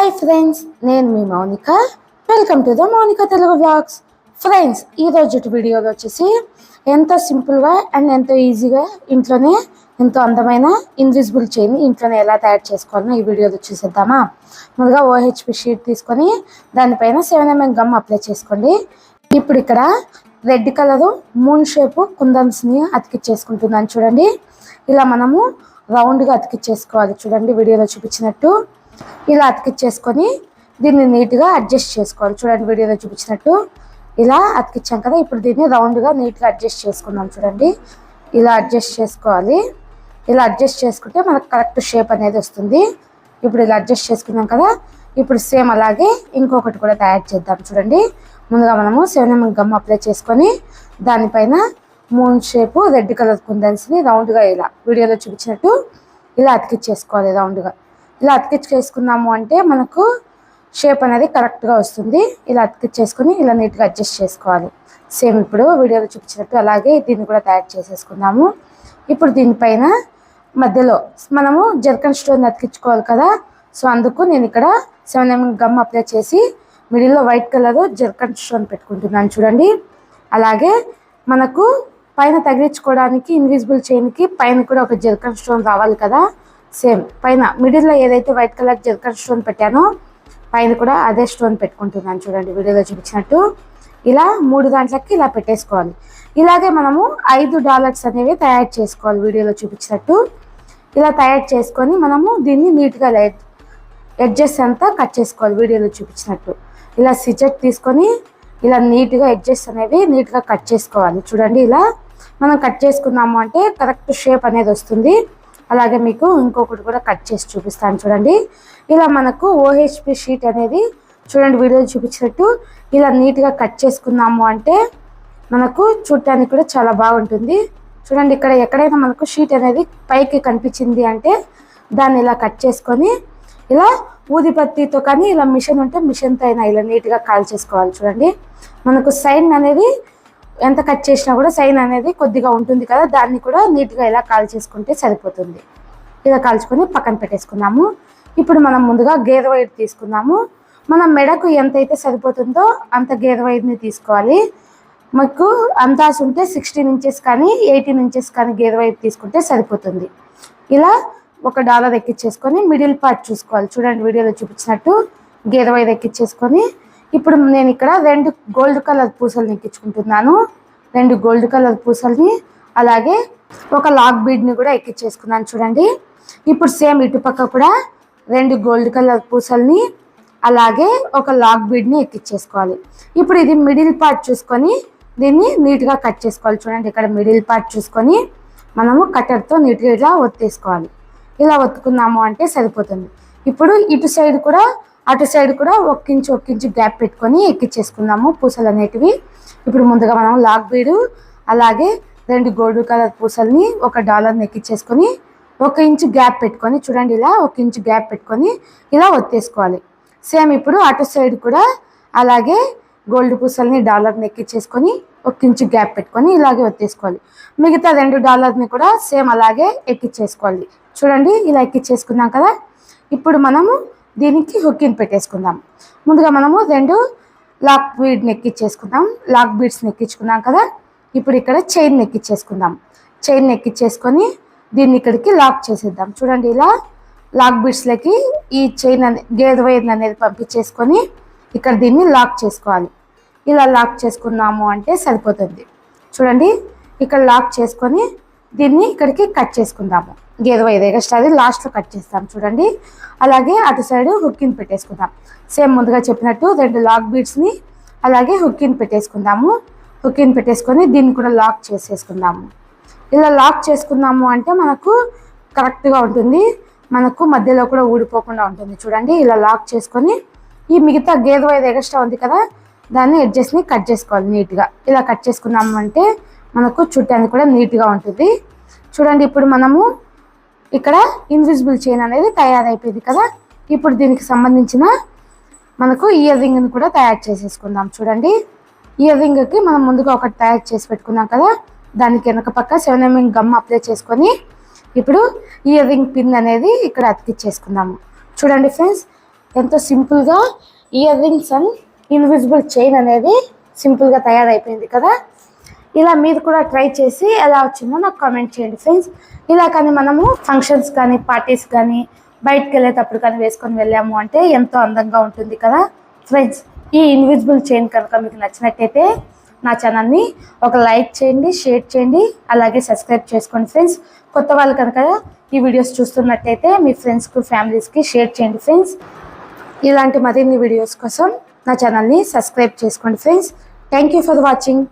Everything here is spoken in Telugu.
హాయ్ ఫ్రెండ్స్, నేను మీ Mounika. Welcome to the Mounika Telugu vlogs. Friends, ఈరోజు వీడియోలో వచ్చేసి ఎంతో సింపుల్గా అండ్ ఎంతో ఈజీగా ఇంట్లోనే ఎంతో అందమైన ఇన్విజిబుల్ చైన్ ఇంట్లోనే ఎలా తయారు చేసుకోవాలో ఈ వీడియోలో చూసేద్దామా. ముందుగా OHP షీట్ తీసుకొని దానిపైన 7mm గమ్ అప్లై చేసుకోండి. ఇప్పుడు ఇక్కడ రెడ్ కలరు మూన్ షేపు కుందన్స్ని అతికిచ్చేసుకుంటున్నాను. చూడండి, ఇలా మనము రౌండ్గా అతికిచ్చేసుకోవాలి. చూడండి, వీడియోలో చూపించినట్టు ఇలా అతికిచ్చేసుకొని దీన్ని నీట్గా అడ్జస్ట్ చేసుకోవాలి. చూడండి, వీడియోలో చూపించినట్టు ఇలా అతికిచ్చాం కదా. ఇప్పుడు దీన్ని రౌండ్గా నీట్గా అడ్జస్ట్ చేసుకుందాం. చూడండి, ఇలా అడ్జస్ట్ చేసుకోవాలి. ఇలా అడ్జస్ట్ చేసుకుంటే మనకు కరెక్ట్ షేప్ అనేది వస్తుంది. ఇప్పుడు ఇలా అడ్జస్ట్ చేసుకున్నాం కదా. ఇప్పుడు సేమ్ అలాగే ఇంకొకటి కూడా తయారు చేద్దాం. చూడండి, ముందుగా మనము 7mm గమ్ అప్లై చేసుకొని దానిపైన మూన్ షేపు రెడ్ కలర్ కుందన్స్ని రౌండ్గా ఇలా వీడియోలో చూపించినట్టు ఇలా అతికిచ్చేసుకోవాలి. రౌండ్గా ఇలా అతికిచ్చేసుకున్నాము అంటే మనకు షేప్ అనేది కరెక్ట్గా వస్తుంది. ఇలా అతికిచ్చేసుకొని ఇలా నీట్గా అడ్జస్ట్ చేసుకోవాలి. సేమ్ ఇప్పుడు వీడియోలో చూపించినట్టు అలాగే దీన్ని కూడా తయారు చేసేసుకుందాము. ఇప్పుడు దీనిపైన మధ్యలో మనము జర్కన్ స్టోన్ అతికించుకోవాలి కదా. సో అందుకు నేను ఇక్కడ 7mm గమ్ అప్లై చేసి మిడిల్లో వైట్ కలర్ జర్కన్ స్టోన్ పెట్టుకుంటున్నాను. చూడండి, అలాగే మనకు పైన తగిలించుకోవడానికి ఇన్విజిబుల్ చైన్కి పైన కూడా ఒక జర్కన్ స్టోన్ రావాలి కదా. సేమ్ పైన మిడిల్లో ఏదైతే వైట్ కలర్ జర్కన్ స్టోన్ పెట్టానో పైన కూడా అదే స్టోన్ పెట్టుకుంటున్నాను. చూడండి, వీడియోలో చూపించినట్టు ఇలా 3 దాంట్లకి ఇలా పెట్టేసుకోవాలి. ఇలాగే మనము $5 అనేవి తయారు చేసుకోవాలి. వీడియోలో చూపించినట్టు ఇలా తయారు చేసుకొని మనము దీన్ని నీట్గా ఎడ్జెస్ అంతా కట్ చేసుకోవాలి. వీడియోలో చూపించినట్టు ఇలా సిజర్ తీసుకొని ఇలా నీట్గా ఎడ్జెస్ అనేవి నీట్గా కట్ చేసుకోవాలి. చూడండి, ఇలా మనం కట్ చేసుకున్నాము అంటే కరెక్ట్ షేప్ అనేది వస్తుంది. అలాగే మీకు ఇంకొకటి కూడా కట్ చేసి చూపిస్తాను. చూడండి, ఇలా మనకు OHP షీట్ అనేది చూడండి వీడియోలో చూపించినట్టు ఇలా నీట్గా కట్ చేసుకున్నాము అంటే మనకు చూడటానికి కూడా చాలా బాగుంటుంది. చూడండి, ఇక్కడ ఎక్కడైనా మనకు షీట్ అనేది పైకి కనిపించింది అంటే దాన్ని ఇలా కట్ చేసుకొని ఇలా ఊదిపత్తితో కానీ ఇలా మిషన్ ఉంటే మిషన్తో అయినా ఇలా నీట్గా కాల్ చేసుకోవాలి. చూడండి, మనకు సైన్ అనేది ఎంత కట్ చేసినా కూడా సైన్ అనేది కొద్దిగా ఉంటుంది కదా, దాన్ని కూడా నీట్గా ఇలా కాల్ చేసుకుంటే సరిపోతుంది. ఇలా కాల్చుకొని పక్కన పెట్టేసుకున్నాము. ఇప్పుడు మనం ముందుగా గేదె వైర్ తీసుకున్నాము. మన మెడకు ఎంతైతే సరిపోతుందో అంత గేదె వైర్ని తీసుకోవాలి. మీకు అందాస్ ఉంటే 16 ఇంచెస్ కానీ 18 ఇంచెస్ కానీ గేదె వైర్ తీసుకుంటే సరిపోతుంది. ఇలా $1 ఎక్కించేసుకొని మిడిల్ పార్ట్ చూసుకోవాలి. చూడండి, వీడియోలో చూపించినట్టు గేదె వైర్ ఎక్కించేసుకొని ఇప్పుడు నేను ఇక్కడ 2 గోల్డ్ కలర్ పూసల్ని ఎక్కించుకుంటున్నాను. 2 గోల్డ్ కలర్ పూసల్ని అలాగే ఒక లాక్ బీడ్ని కూడా ఎక్కించేసుకున్నాను. చూడండి, ఇప్పుడు సేమ్ ఇటుపక్క కూడా 2 గోల్డ్ కలర్ పూసల్ని అలాగే ఒక లాక్ బీడ్ని ఎక్కించేసుకోవాలి. ఇప్పుడు ఇది మిడిల్ పార్ట్ చూసుకొని దీన్ని నీట్గా కట్ చేసుకోవాలి. చూడండి, ఇక్కడ మిడిల్ పార్ట్ చూసుకొని మనము కట్టర్తో నీట్గా ఇలా ఒత్తేసుకోవాలి. ఇలా ఒత్తుకున్నాము అంటే సరిపోతుంది. ఇప్పుడు ఇటు సైడ్ కూడా అటు సైడ్ కూడా ఒక ఇంచు గ్యాప్ పెట్టుకొని ఎక్కించేసుకుందాము పూసలు అనేటివి. ఇప్పుడు ముందుగా మనం లాక్ బీడు అలాగే 2 గోల్డ్ కలర్ పూసల్ని $1 ఎక్కించేసుకొని 1 ఇంచు గ్యాప్ పెట్టుకొని చూడండి ఇలా 1 ఇంచు గ్యాప్ పెట్టుకొని ఇలా ఒత్తేసుకోవాలి. సేమ్ ఇప్పుడు అటు సైడ్ కూడా అలాగే గోల్డ్ పూసల్ని $1 ఎక్కించేసుకొని 1 ఇంచు గ్యాప్ పెట్టుకొని ఇలాగే ఒత్తేసుకోవాలి. మిగతా $2 కూడా సేమ్ అలాగే ఎక్కించేసుకోవాలి. చూడండి, ఇలా ఎక్కించేసుకున్నాం కదా. ఇప్పుడు మనము దీనికి హుక్కింగ్ పెట్టేసుకుందాం. ముందుగా మనము 2 లాక్ బీడ్ని ఎక్కించేసుకుందాం. లాక్ బీడ్స్ని ఎక్కించుకున్నాం కదా. ఇప్పుడు ఇక్కడ చైన్ ఎక్కించేసుకుందాం. చైన్ ఎక్కించేసుకొని దీన్ని ఇక్కడికి లాక్ చేసేద్దాం. చూడండి, ఇలా లాక్ బీడ్స్లకి ఈ చైన్ గేదె వైర్ అనేది పంపించేసుకొని ఇక్కడ దీన్ని లాక్ చేసుకోవాలి. ఇలా లాక్ చేసుకున్నాము అంటే సరిపోతుంది. చూడండి, ఇక్కడ లాక్ చేసుకొని దీన్ని ఇక్కడికి కట్ చేసుకుందాము. గేదె వైర్ ఎగస్ట్రా అది లాస్ట్లో కట్ చేస్తాం. చూడండి, అలాగే అటు సైడ్ హుక్కింగ్ పెట్టేసుకుందాం. సేమ్ ముందుగా చెప్పినట్టు 2 లాక్ బీడ్స్ని అలాగే హుక్కింగ్ పెట్టేసుకుందాము. హుక్కింగ్ పెట్టేసుకొని దీన్ని కూడా లాక్ చేసేసుకుందాము. ఇలా లాక్ చేసుకున్నాము అంటే మనకు కరెక్ట్గా ఉంటుంది. మనకు మధ్యలో కూడా ఊడిపోకుండా ఉంటుంది. చూడండి, ఇలా లాక్ చేసుకొని ఈ మిగతా గేదె వైర్ ఎగస్ట్రా ఉంది కదా దాన్ని ఎడ్జెస్ని కట్ చేసుకోవాలి నీట్గా. ఇలా కట్ చేసుకున్నాము అంటే మనకు చూడటానికి కూడా నీట్గా ఉంటుంది. చూడండి, ఇప్పుడు మనము ఇక్కడ ఇన్విజిబుల్ చైన్ అనేది తయారైపోయింది కదా. ఇప్పుడు దీనికి సంబంధించిన మనకు ఇయర్ రింగ్ని కూడా తయారు చేసేసుకుందాం. చూడండి, ఇయర్ రింగ్కి మనం ముందుగా ఒకటి తయారు చేసి పెట్టుకున్నాం కదా. దానికి వెనక పక్క 7mm గమ్ అప్లై చేసుకొని ఇప్పుడు ఇయర్ రింగ్ పిన్ అనేది ఇక్కడ అతికిచ్చేసుకుందాము. చూడండి ఫ్రెండ్స్, ఎంతో సింపుల్గా ear rings and invisible chain అనేది సింపుల్గా తయారైపోయింది కదా. ఇలా మీరు కూడా ట్రై చేసి ఎలా వచ్చిందో నాకు కామెంట్ చేయండి ఫ్రెండ్స్. ఇలా కానీ మనము ఫంక్షన్స్ కానీ పార్టీస్ కానీ బయటకు వెళ్ళేటప్పుడు కానీ వేసుకొని వెళ్ళాము అంటే ఎంతో అందంగా ఉంటుంది కదా ఫ్రెండ్స్. ఈ ఇన్విజిబుల్ చైన్ కనుక మీకు నచ్చినట్టయితే నా ఛానల్ని ఒక లైక్ చేయండి, షేర్ చేయండి, అలాగే సబ్స్క్రైబ్ చేసుకోండి ఫ్రెండ్స్. కొత్త వాళ్ళు కనుక ఈ వీడియోస్ చూస్తున్నట్టయితే మీ ఫ్రెండ్స్కి ఫ్యామిలీస్కి షేర్ చేయండి ఫ్రెండ్స్. ఇలాంటి మరిన్ని వీడియోస్ కోసం నా ఛానల్ని సబ్స్క్రైబ్ చేసుకోండి friends. Thank you for watching.